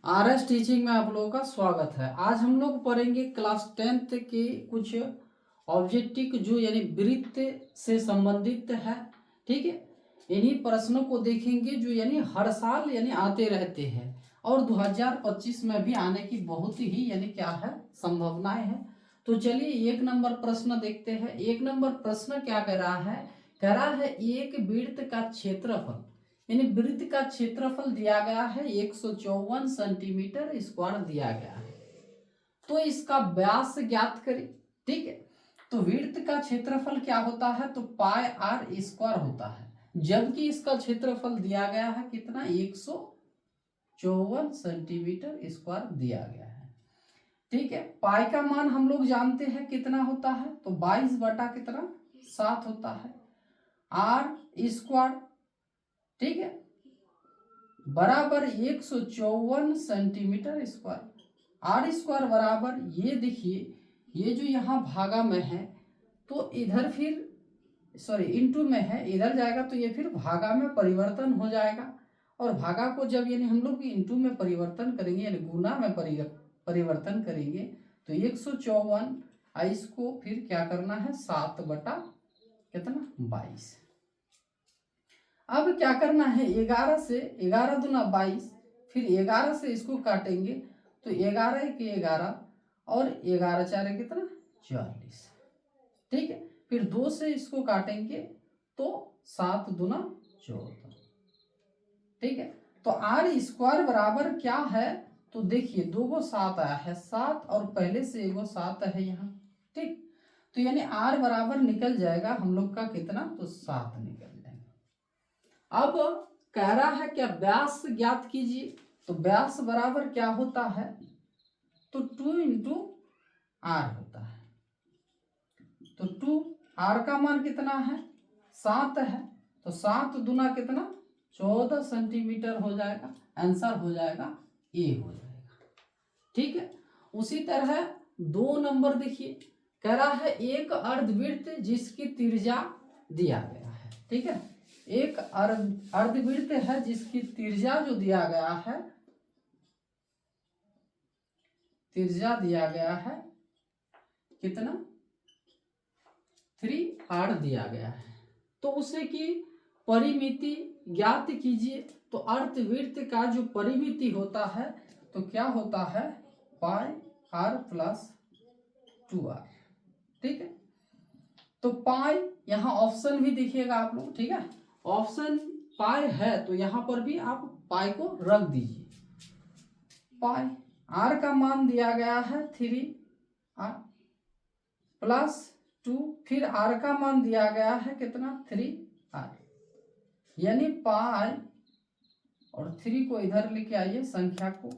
RS teaching में आप लोगों का स्वागत है। आज हम लोग पढ़ेंगे क्लास 10th के कुछ ऑब्जेक्टिव जो यानी वृत्त से संबंधित है। ठीक है, इन्हीं प्रश्नों को देखेंगे जो यानी हर साल यानी आते रहते हैं और 2025 में भी आने की बहुत ही यानी क्या है संभावनाएं हैं। तो चलिए एक नंबर प्रश्न देखते हैं। एक नंबर प्रश्न क्या कह रहा है? कह रहा है एक वृत्त का क्षेत्रफल यानी वृत्त का क्षेत्रफल दिया गया है 154 सेंटीमीटर स्क्वायर दिया गया है, तो इसका व्यास ज्ञात करें। ठीक है, तो वृत्त का क्षेत्रफल क्या होता है? तो पाई आर स्क्वायर होता है, जबकि इसका क्षेत्रफल दिया गया है कितना? 154 सेंटीमीटर स्क्वायर दिया गया है। ठीक है, पाई का मान हम लोग जानते हैं कितना होता है, तो 22 बटा कितना 7 होता है। आर स्क्वायर ठीक है बराबर 154 सेंटीमीटर स्क्वायर। आर स्क्वायर बराबर ये देखिए, ये जो यहाँ भागा में है तो इधर फिर सॉरी इंटू में है, इधर जाएगा तो ये फिर भागा में परिवर्तन हो जाएगा, और भागा को जब यानी हम लोग इंटू में परिवर्तन करेंगे यानी गुना में परिवर्तन करेंगे तो 154 इसको फिर क्या करना है 7 बटा कितना 22। अब क्या करना है 11 से 11 दूना 22, फिर 11 से इसको काटेंगे तो 11 के 11 और 11 चार कितना 44। ठीक है, फिर 2 से इसको काटेंगे तो 7 दूना 14। ठीक है, तो आर स्क्वायर बराबर क्या है? तो देखिए 2 को 7 आया है 7 और पहले से एगो 7 है यहाँ। ठीक, तो यानी आर बराबर निकल जाएगा हम लोग का कितना? तो 7 निकल जाएगा। अब कह रहा है क्या व्यास ज्ञात कीजिए, तो व्यास बराबर क्या होता है? तो 2 इंटू आर होता है। तो 2 आर का मान कितना है 7 है, तो 7 दूना कितना 14 सेंटीमीटर हो जाएगा। आंसर हो जाएगा ए हो जाएगा। ठीक है, उसी तरह 2 नंबर देखिए, कह रहा है एक अर्धवृत्त जिसकी त्रिज्या दिया गया है। ठीक है, एक अर्धवृत्त है जिसकी त्रिज्या जो दिया गया है, त्रिज्या दिया गया है कितना 3r दिया गया है, तो उसे की परिमिति ज्ञात कीजिए। तो अर्धवृत्त का जो परिमिति होता है तो क्या होता है पाई आर प्लस 2r। ठीक है, तो पाई यहाँ ऑप्शन भी देखिएगा आप लोग। ठीक है, ऑप्शन पाई है तो यहाँ पर भी आप पाई को रख दीजिए। पाई आर का मान दिया गया है 3r प्लस 2, फिर आर का मान दिया गया है कितना 3r, यानी पाई और 3 को इधर लेके आइए संख्या को,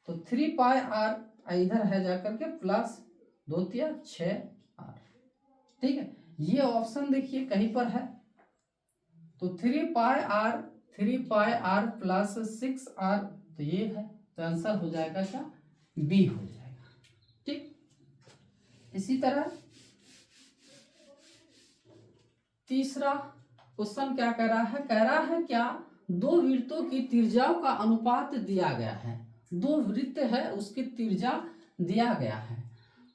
तो 3 पाई आर इधर है जाकर के प्लस 2 तिया 6r। ठीक है, ये ऑप्शन देखिए कहीं पर है, तो 3 पाई आर प्लस 6r, तो ये है, तो आंसर हो जाएगा क्या बी हो जाएगा। ठीक, इसी तरह तीसरा क्वेश्चन क्या कह रहा है? कह रहा है क्या दो वृत्तों की त्रिज्याओं का अनुपात दिया गया है। दो वृत्त है उसकी त्रिज्या दिया गया है,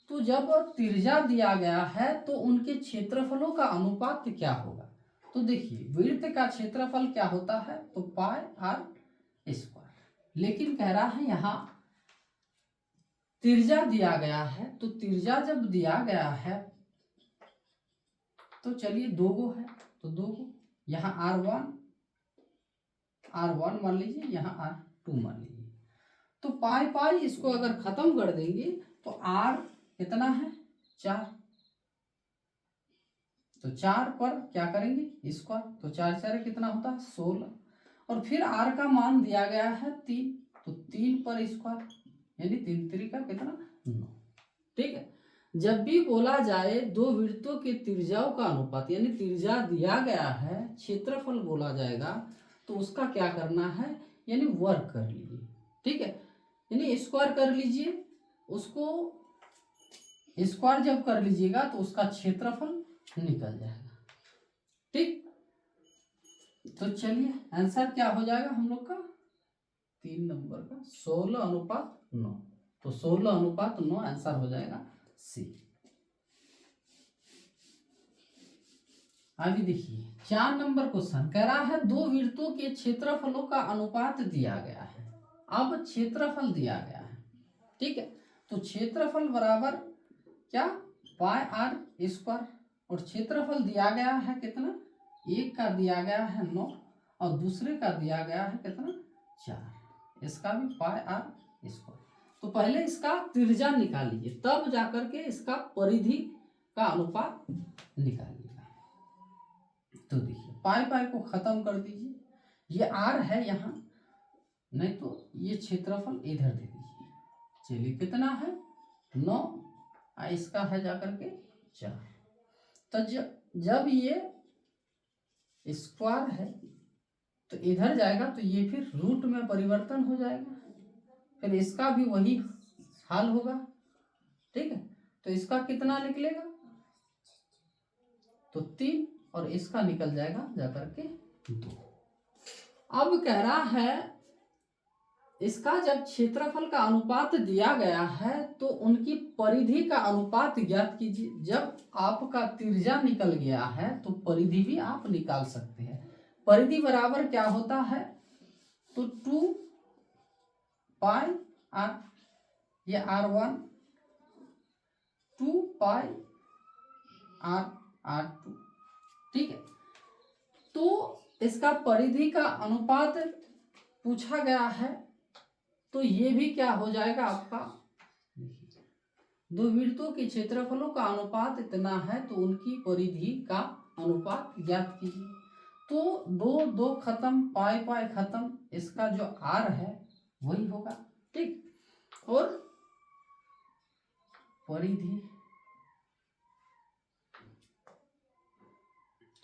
तो जब त्रिज्या दिया गया है तो उनके क्षेत्रफलों का अनुपात क्या होगा? तो देखिए वृत्त का क्षेत्रफल क्या होता है? तो पाई आर स्क्वायर, लेकिन कह रहा है यहाँ त्रिज्या दिया गया है, तो त्रिज्या जब दिया गया है तो चलिए 2 गो है, तो 2 गो यहाँ R1 मान लीजिए, यहाँ R2 मान लीजिए, तो पाई पाई इसको अगर खत्म कर देंगे तो R कितना है 4, तो 4 पर क्या करेंगे स्क्वायर, तो 4 4 कितना होता है 16, और फिर R का मान दिया गया है 3, तो 3 पर स्क्वायर यानी 3 3 का कितना 9। ठीक है, जब भी बोला जाए दो वृत्तों के त्रिज्याओं का अनुपात यानी त्रिज्या दिया गया है, क्षेत्रफल बोला जाएगा, तो उसका क्या करना है यानी वर्ग कर लीजिए। ठीक है, यानी स्क्वायर कर लीजिए, उसको स्क्वायर जब कर लीजिएगा तो उसका क्षेत्रफल निकल जाएगा। ठीक, तो चलिए आंसर क्या हो जाएगा हम लोग का 3 नंबर का 16:9, तो 16:9 आंसर हो जाएगा सी। अभी देखिए 4 नंबर क्वेश्चन कह रहा है दो वृत्तों के क्षेत्रफलों का अनुपात दिया गया है। अब क्षेत्रफल दिया गया है, ठीक है, तो क्षेत्रफल बराबर क्या, पाई आर स्क्वायर, और क्षेत्रफल दिया गया है कितना, एक का दिया गया है 9 और दूसरे का दिया गया है कितना 4, इसका भी पाई आर स्क्वायर। तो पहले इसका त्रिज्या निकालिए तब जाकर के इसका परिधि का अनुपात निकालिएगा। तो देखिए पाई पाई को खत्म कर दीजिए, ये आर है यहाँ, नहीं तो ये क्षेत्रफल इधर दे दीजिए। चलिए कितना है 9, इसका है जाकर के 4। तो जब ये स्क्वायर है तो इधर जाएगा तो ये फिर रूट में परिवर्तन हो जाएगा, फिर इसका भी वही हाल होगा, ठीक है। तो इसका कितना निकलेगा, तो 3, और इसका निकल जाएगा जाकर के 2। अब कह रहा है इसका जब क्षेत्रफल का अनुपात दिया गया है तो उनकी परिधि का अनुपात ज्ञात कीजिए। जब आपका त्रिज्या निकल गया है तो परिधि भी आप निकाल सकते हैं। परिधि बराबर क्या होता है, तो 2 पाई आर, ये R1, 2 पाई R2, ठीक है। तो इसका परिधि का अनुपात पूछा गया है, तो ये भी क्या हो जाएगा आपका, दो वृत्तों के क्षेत्रफलों का अनुपात इतना है तो उनकी परिधि का अनुपात ज्ञात कीजिए। तो 2 2 खत्म, पाई पाई खत्म, इसका जो आर है वही होगा, ठीक। और परिधि,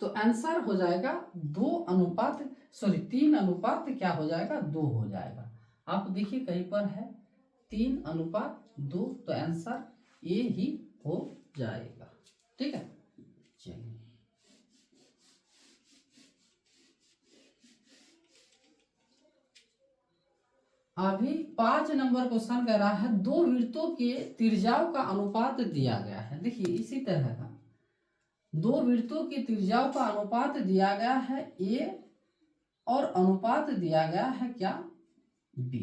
तो आंसर हो जाएगा 3 अनुपात क्या हो जाएगा 2 हो जाएगा। आप देखिए कहीं पर है 3:2, तो आंसर ए ही हो जाएगा, ठीक है। चलिए अभी 5 नंबर क्वेश्चन कह रहा है दो वृत्तों के त्रिज्याओं का अनुपात दिया गया है। देखिए इसी तरह का दो वृत्तों की त्रिज्याओं का अनुपात दिया गया है ए, और अनुपात दिया गया है क्या बी,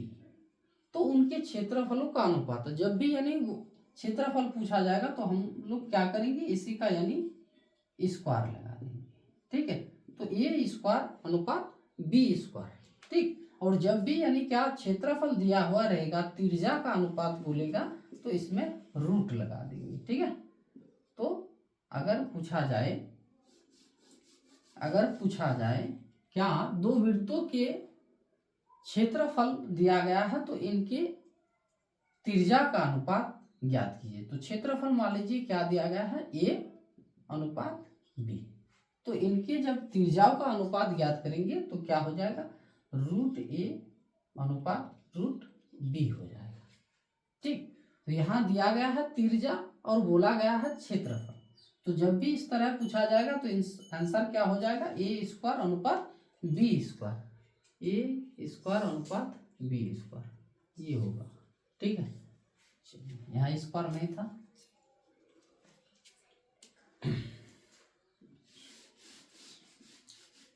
तो उनके क्षेत्रफलों का अनुपात। जब भी यानी क्षेत्रफल पूछा जाएगा तो हम लोग क्या करेंगे, इसी का यानी स्क्वायर लगा देंगे, ठीक है। तो ए स्क्वायर अनुपात बी स्क्वायर, ठीक। और जब भी यानी क्या क्षेत्रफल दिया हुआ रहेगा, त्रिज्या का अनुपात बोलेगा तो इसमें रूट लगा देंगे, ठीक है। तो अगर पूछा जाए क्या दो वृत्तों के क्षेत्रफल दिया गया है तो इनके त्रिज्या का अनुपात ज्ञात कीजिए। तो क्षेत्रफल मान लीजिए क्या दिया गया है, ए अनुपात बी, तो इनके जब त्रिज्याओं का अनुपात ज्ञात करेंगे तो क्या हो जाएगा, रूट ए अनुपात रूट बी हो जाएगा, ठीक। तो यहाँ दिया गया है त्रिज्या और बोला गया है क्षेत्रफल, तो जब भी इस तरह पूछा जाएगा तो आंसर क्या हो जाएगा, ए स्क्वायर अनुपात बी स्क्वायर, ए स्क्वायर अनुपात बी स्क्वायर, ये होगा, ठीक है। यहाँ स्क्वायर नहीं था।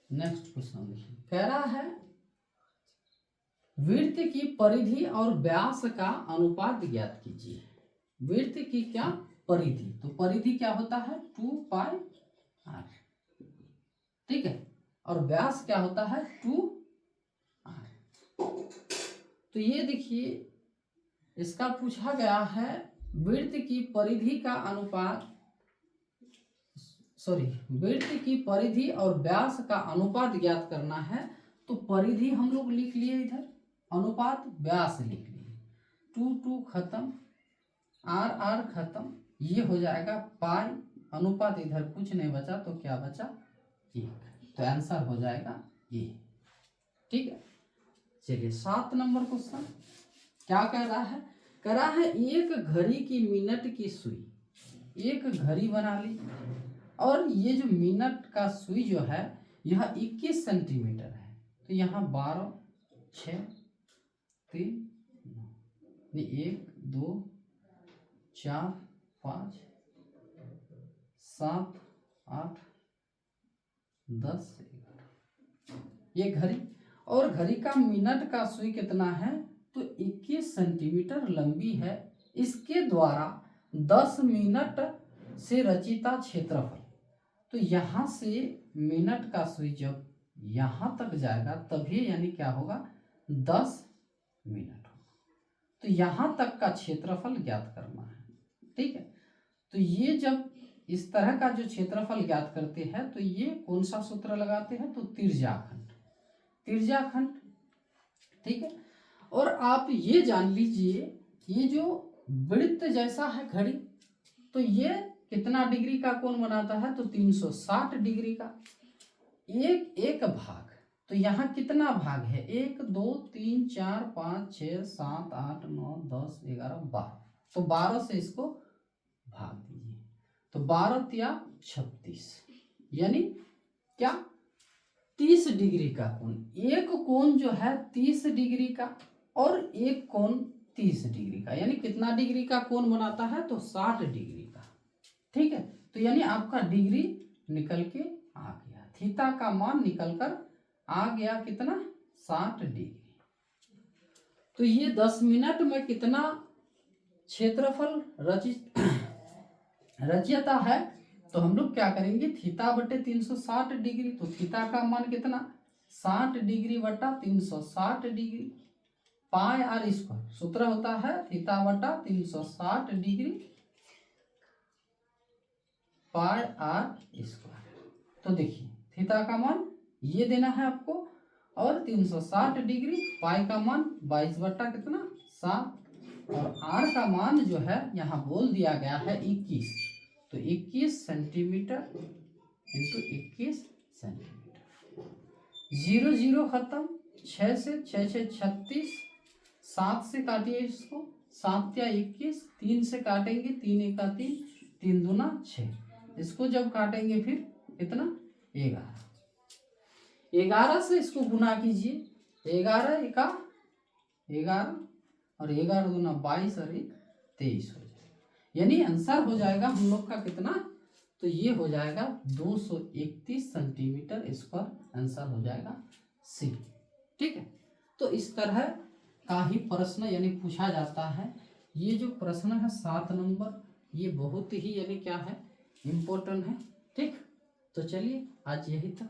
नेक्स्ट क्वेश्चन देखिए, कह रहा है वृत्त की परिधि और व्यास का अनुपात ज्ञात कीजिए। वृत्त की क्या परिधि, तो परिधि क्या होता है 2 पाई आर, ठीक है, और व्यास क्या होता है 2 आर। तो ये देखिए इसका पूछा गया है वृत्त की परिधि का अनुपात, वृत्त की परिधि और व्यास का अनुपात ज्ञात करना है। तो परिधि हम लोग लिख लिए इधर, अनुपात व्यास लिख लिए, 2 2 खत्म, आर आर खत्म, ये हो जाएगा पाई, अनुपात इधर कुछ नहीं बचा तो क्या बचा 1, तो आंसर हो जाएगा ए, ठीक है। चलिए 7 नंबर क्वेश्चन क्या कह रहा है, कह रहा है एक घड़ी की मिनट की सुई, एक घड़ी बना ली और ये जो मिनट का सुई जो है यह 21 सेंटीमीटर है, तो यहाँ 12 6 3 9, 1 2 4 5 7 8 10 11। ये घड़ी, और घड़ी का मिनट का सुई कितना है, तो 21 सेंटीमीटर लंबी है। इसके द्वारा 10 मिनट से रचिता क्षेत्रफल, तो यहाँ से मिनट का सुई जब यहाँ तक जाएगा तभी यानी क्या होगा 10 मिनट होगा। तो यहाँ तक का क्षेत्रफल ज्ञात करना है, ठीक है। तो ये जब इस तरह का जो क्षेत्रफल ज्ञात करते हैं तो ये कौन सा सूत्र लगाते हैं, तो तिर्य्याखंड, ठीक है। और आप ये जान लीजिए, ये जो वृत्त जैसा है घड़ी, तो ये कितना डिग्री का कोण बनाता है, तो 360 डिग्री का। एक भाग, तो यहाँ कितना भाग है, 1 2 3 4 5 6 7 8 9 10 11 12, तो 12 से इसको भाग दीजिए, तो 12 या 36, यानी क्या 30 डिग्री का कोण। एक कोण जो है 30 डिग्री का और एक कोण 30 डिग्री का, यानी कितना डिग्री का कोण बनाता है, तो 60 डिग्री का, ठीक है। तो यानी आपका डिग्री निकल के आ गया, थीटा का मान निकल कर आ गया कितना, 60 डिग्री। तो ये 10 मिनट में कितना क्षेत्रफल रचयता है, तो हम लोग क्या करेंगे, थीटा बटे 360 डिग्री, तो थीटा का मान कितना 60 डिग्री बटा 360 डिग्री, पाई आर स्क्वायर, सूत्र होता है थीटा बटा 360 डिग्री पाई आर स्क्वायर। तो देखिए थीटा का मान ये देना है आपको, और 360 डिग्री, पाई का मान 22 बटा कितना 7, और आर का मान जो है यहाँ बोल दिया गया है 21, तो 21 सेंटीमीटर इंटू 21 सेंटीमीटर। 0 0 खत्म, 6 से 6 से 36, 7 से काटिए इसको, 7 या 21, 3 से काटेंगे, 3 1 3, 3 दूना 6, इसको जब काटेंगे फिर कितना 11 से इसको गुना कीजिए, 11 एका 11 और 11 दूना 22 और 1 23 हो जाएगा, यानी आंसर हो जाएगा हम लोग का कितना, तो ये हो जाएगा 231 सेंटीमीटर स्क्वायर, आंसर हो जाएगा सी, ठीक है। तो इस तरह का ही प्रश्न यानी पूछा जाता है। ये जो प्रश्न है 7 नंबर, ये बहुत ही यानी क्या है इम्पोर्टेंट है, ठीक। तो चलिए आज यही तक।